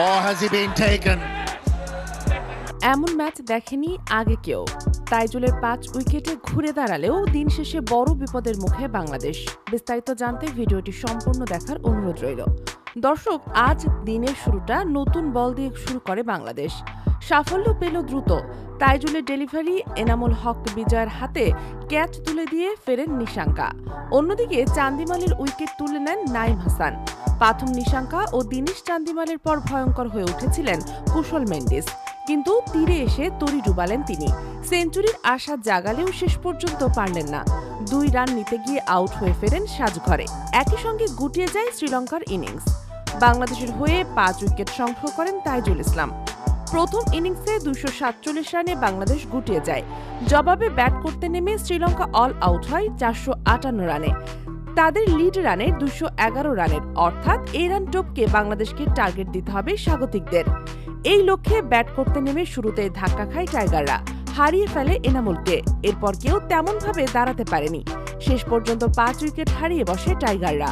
Or has he been taken? এমন match দেখেনি আগে কেউ। তাইজুলের 5 উইকেটে ঘুরে দাঁড়ালেও দিন শেষে বড় বিপদের মুখে বাংলাদেশ। বিস্তারিত জানতে ভিডিওটি সম্পূর্ণ দেখার অনুরোধ রইল। দর্শক, আজ দিনের শুরুটা নতুন বল দিয়ে শুরু করে বাংলাদেশ। সাফল্য পেল দ্রুত। তাইজুলের ডেলিভারি, এনামুল হক বিজয়ের হাতে ক্যাচ তুলে দিয়ে ফেরেন নিশাঙ্কা। অন্যদিকে চান্দিমালের উইকেট তুলে নেন নাইম হাসান। প্রথম নিশাঙ্কা ও দিনেশ চান্দিমালের পর ভয়ঙ্কর হয়ে উঠেছিলেন কুশল মেন্ডিস, কিন্তু তীরে এসে তরি ডুবালেন তিনি। সেঞ্চুরির আশা জাগালেও শেষ পর্যন্ত পারলেন না। 2 রান নিতে গিয়ে আউট হয়ে ফেরেন সাজঘরে। একই সঙ্গে গুটিয়ে যায় শ্রীলঙ্কার ইনিংস। বাংলাদেশের হয়ে 5 উইকেট সংগ্রহ করেন তাইজুল ইসলাম। প্রথম ইনিংসে 247 রানে বাংলাদেশ গুটিয়ে যায়। জবাবে ব্যাট করতে নেমে শ্রীলঙ্কা অল আউট হয় 458 রানে। তাদের লিড রানের 211 রানের, অর্থাৎ এই রান টপকে বাংলাদেশকে টার্গেট দিতে হবে স্বাগতিকদের। এই লক্ষ্যে ব্যাট করতে নেমে শুরুতেই ধাক্কা খায় টাইগাররা, হারিয়ে ফেলে এনামুলকে। এরপর কেউ তেমনভাবে দাঁড়াতে পারেনি। শেষ পর্যন্ত 5 উইকেট হারিয়ে বসে টাইগাররা।